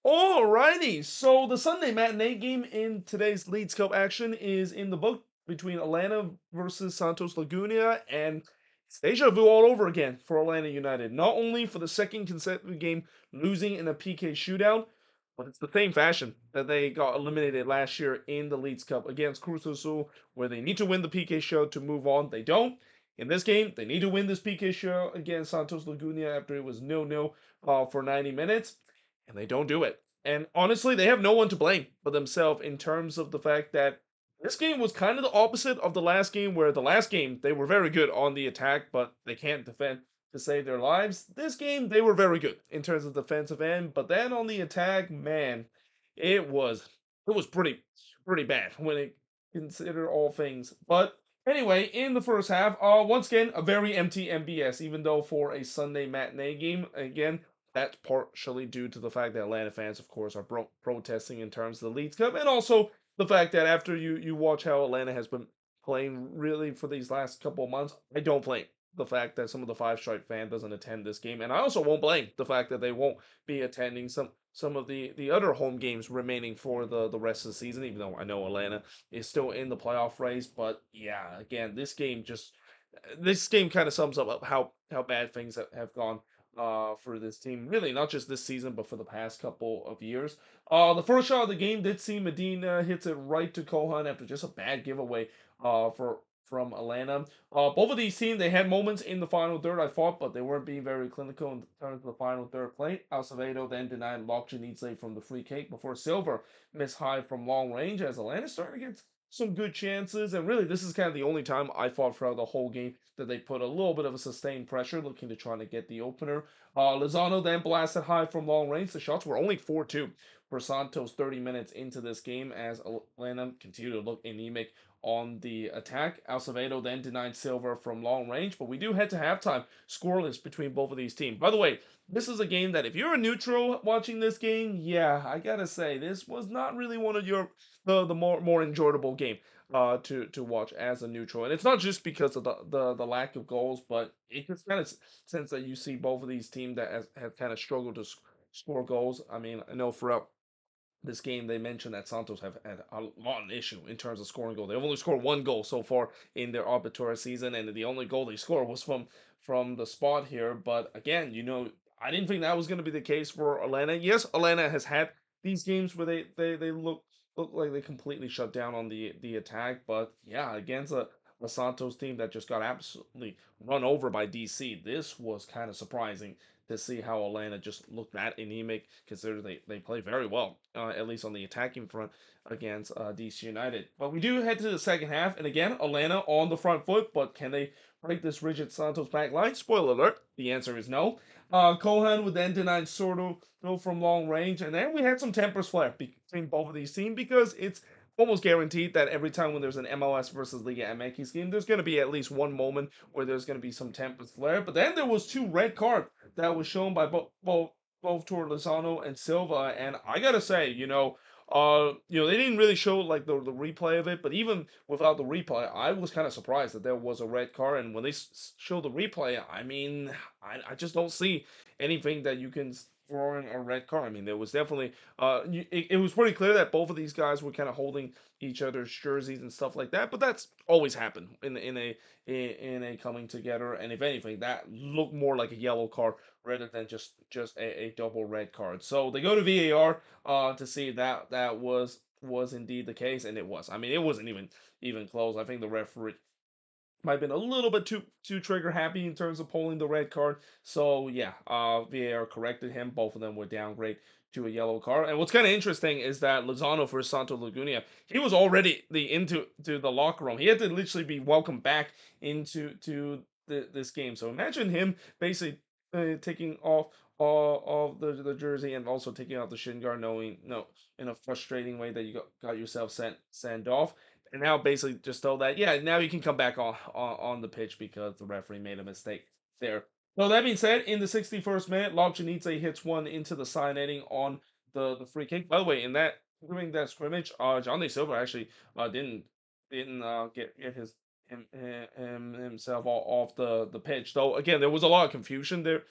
Alrighty, so the Sunday matinee game in today's Leagues Cup action is in the book between Atlanta versus Santos Laguna, and it's deja vu all over again for Atlanta United. Not only for the second consecutive game losing in a PK shootout, but it's the same fashion that they got eliminated last year in the Leagues Cup against Cruz Azul, where they need to win the PK show to move on. They don't. In this game, they need to win this PK show against Santos Laguna after it was 0-0 for 90 minutes and they don't do it. And honestly, they have no one to blame but themselves in terms of the fact that this game was kind of the opposite of the last game, where the last game they were very good on the attack, but they can't defend to save their lives. This game they were very good in terms of defensive end, but then on the attack, man, it was pretty bad when it considered all things. But anyway, in the first half, once again a very empty MBS, even though for a Sunday matinee game, again that's partially due to the fact that Atlanta fans, of course, are protesting in terms of the Leagues Cup, and also the fact that after you watch how Atlanta has been playing really for these last couple of months, I don't blame the fact that some of the Five Stripe fan doesn't attend this game, and I also won't blame the fact that they won't be attending some of the other home games remaining for the rest of the season. Even though I know Atlanta is still in the playoff race, but yeah, again, this game kind of sums up how bad things have gone for this team. Really, not just this season, but for the past couple of years. The first shot of the game did see Medina hits it right to Kohan after just a bad giveaway for from Atlanta. Both of these teams, they had moments in the final third, I thought, but they weren't being very clinical in terms of the final third plate. Acevedo then denied Locjanidze from the free kick before Silver missed high from long range as Atlanta started to get some good chances. And really, this is kind of the only time I thought throughout the whole game that they put a little bit of a sustained pressure, looking to try to get the opener. Lozano then blasted high from long range. The shots were only 4-2 for Santos 30 minutes into this game as Atlanta continued to look anemic on the attack. Acevedo then denied Silva from long range, but we do head to halftime scoreless between both of these teams. By the way, this is a game that if you're a neutral watching this game, yeah, I gotta say this was not really one of the more enjoyable game to watch as a neutral, and it's not just because of the lack of goals, but it just kind of sense that you see both of these teams that have kind of struggled to score goals. I mean, I know throughout this game, they mentioned that Santos have had a lot of issue in terms of scoring goal. They've only scored one goal so far in their Apertura season, and the only goal they scored was from the spot here. But again, I didn't think that was going to be the case for Atlanta. Yes, Atlanta has had these games where they look like they completely shut down on the attack, but yeah, against a Santos team that just got absolutely run over by DC, this was kind of surprising to see how Atlanta just looked that anemic, considering they play very well, at least on the attacking front against DC United. But we do head to the second half, and again, Atlanta on the front foot, but can they break this rigid Santos back line? Spoiler alert, the answer is no. Cohan would then deny Sordo from long range, and then we had some tempers flare between both of these teams because it's almost guaranteed that every time when there's an MLS versus Liga MX game, there's going to be at least one moment where there's going to be some tempers flare. But then there was two red cards that was shown by both toward Lozano and Silva, and I gotta say, they didn't really show like the replay of it, but even without the replay, I was kind of surprised that there was a red card. And when they show the replay, I mean, I just don't see anything that you can throw in a red card. I mean, there was definitely it was pretty clear that both of these guys were kind of holding each other's jerseys and stuff like that. But that's always happened in a coming together. And if anything, that looked more like a yellow card rather than just a double red card. So they go to VAR to see if that was indeed the case, and it was. I mean, it wasn't even close. I think the referee might have been a little bit too trigger happy in terms of pulling the red card. So yeah, VAR corrected him. Both of them were downgrade to a yellow card. And what's kind of interesting is that Lozano for Santo Laguna, he was already into the locker room. He had to literally be welcomed back into this game. So imagine him basically taking off all of the jersey and also taking off the shin guard, knowing no in a frustrating way that you got yourself sent off. And now basically just told that, yeah, now you can come back on the pitch because the referee made a mistake there. So that being said, in the 61st minute, Lobjanidze hits one into the side netting on the free kick. By the way, in that during that scrimmage, John De Silva actually didn't get himself off the pitch. Though again, there was a lot of confusion there.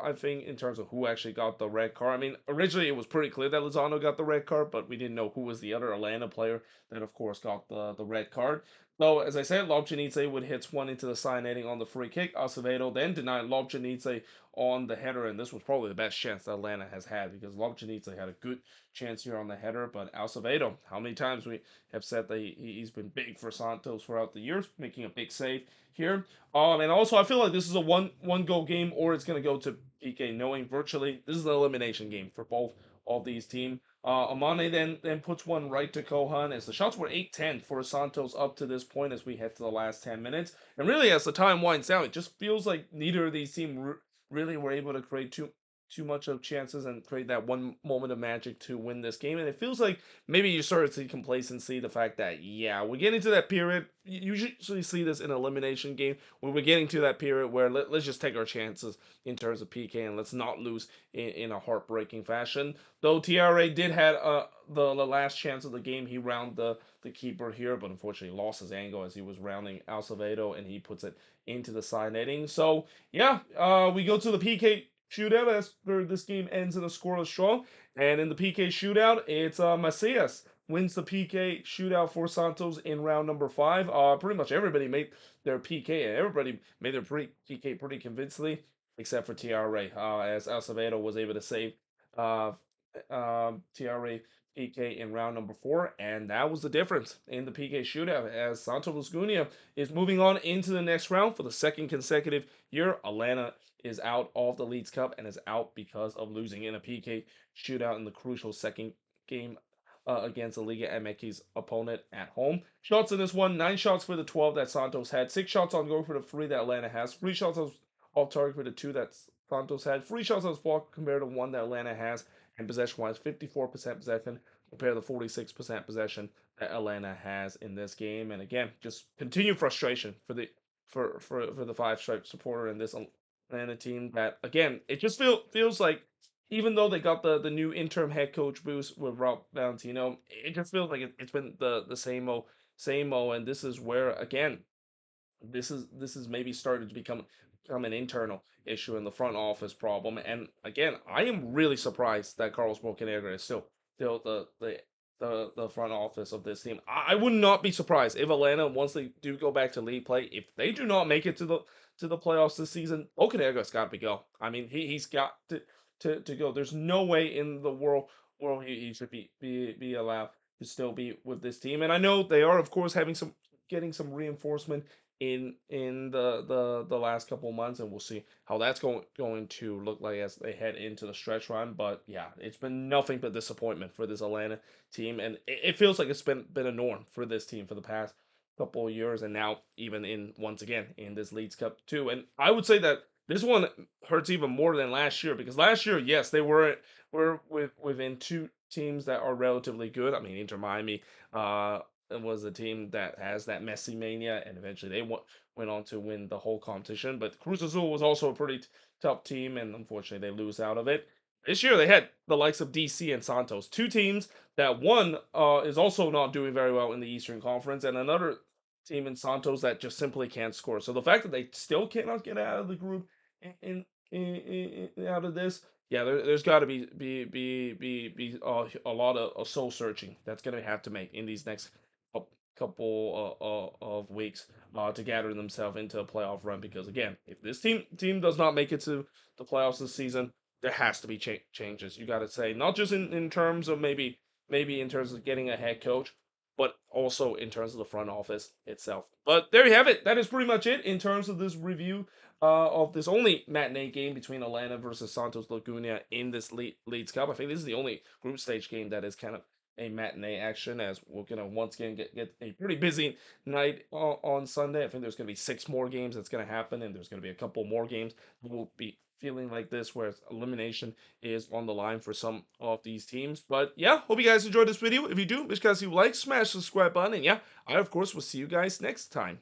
I think in terms of who actually got the red card. I mean, originally it was pretty clear that Lozano got the red card, but we didn't know who was the other Atlanta player that, of course, got the red card. So as I said, Lobjanidze would hit one into the side netting on the free kick. Acevedo then denied Lobjanidze on the header, and this was probably the best chance that Atlanta has had because Lobjanidze had a good chance here on the header, but Acevedo, how many times we have said that he's been big for Santos throughout the years, making a big save here. And also I feel like this is a one goal game, or it's gonna go to PK, knowing virtually this is an elimination game for both of these teams. Amane then puts one right to Kohan as the shots were 8-10 for Santos up to this point as we head to the last 10 minutes. And really, as the time winds down, it just feels like neither of these teams really were able to create too much of chances and create that one moment of magic to win this game. And it feels like maybe you start to see complacency, the fact that, yeah, we're getting to that period. You usually see this in an elimination game when we're getting to that period where let's just take our chances in terms of PK and let's not lose in a heartbreaking fashion. Though TRA did had the last chance of the game, he rounded the keeper here, but unfortunately lost his angle as he was rounding Acevedo and he puts it into the side netting. So yeah, we go to the PK shootout as this game ends in a scoreless draw. And in the PK shootout, it's Macias wins the PK shootout for Santos in round number 5. Pretty much everybody made their PK, and everybody made their PK pretty convincingly, except for TRA, as Acevedo was able to save uh, TRA PK in round number 4, and that was the difference in the PK shootout as Santos Laguna is moving on into the next round for the second consecutive year. Atlanta is out of the Leagues Cup and is out because of losing in a PK shootout in the crucial second game against the Liga MX's opponent at home. Shots in this one, 9 shots for the 12 that Santos had, 6 shots on goal for the 3 that Atlanta has, 3 shots off target for the 2 that Santos had, 3 shots on spot compared to 1 that Atlanta has, and possession-wise, 54% possession compared to 46% possession that Atlanta has in this game. And again, just continued frustration for the five stripe supporter in this Atlanta team. That again, it just feels like even though they got the new interim head coach boost with Rob Valentino, it just feels like it's been the same o. And this is where again this is maybe started to become an internal issue in the front office problem. And again, I am really surprised that Carlos Bocanegra is still the front office of this team. I would not be surprised if Atlanta, once they do go back to league play, if they do not make it to the playoffs this season, Bocanegra's got to go. I mean, he's got to go. There's no way in the world he should be allowed to still be with this team. And I know they are, of course, getting some reinforcement in the last couple of months, and we'll see how that's going to look like as they head into the stretch run. But yeah, it's been nothing but disappointment for this Atlanta team, and it feels like it's been a norm for this team for the past couple of years, and now even in once again in this Leagues Cup too. And I would say that this one hurts even more than last year because last year, yes, they were within 2 teams that are relatively good. I mean, Inter Miami was a team that has that Messi mania, and eventually they went on to win the whole competition. But Cruz Azul was also a pretty tough team, and unfortunately they lose out of it. This year they had the likes of DC and Santos, 2 teams that one is also not doing very well in the Eastern Conference, and another team in Santos that just simply can't score. So the fact that they still cannot get out of the group out of this, yeah, there's got to be a lot of soul searching that's gonna have to make in these next couple of weeks to gather themselves into a playoff run. Because again, if this team does not make it to the playoffs this season, there has to be changes. You got to say not just in terms of maybe in terms of getting a head coach, but also in terms of the front office itself. But there you have it. That is pretty much it in terms of this review of this only matinee game between Atlanta versus Santos Laguna in this Leagues Cup. I think this is the only group stage game that is kind of a matinee action, as we're gonna once again get a pretty busy night on Sunday. I think there's gonna be 6 more games that's gonna happen, and there's gonna be a couple more games that will be feeling like this, where elimination is on the line for some of these teams. But yeah, hope you guys enjoyed this video. If you do, make sure you like, smash the subscribe button, and yeah, I of course will see you guys next time.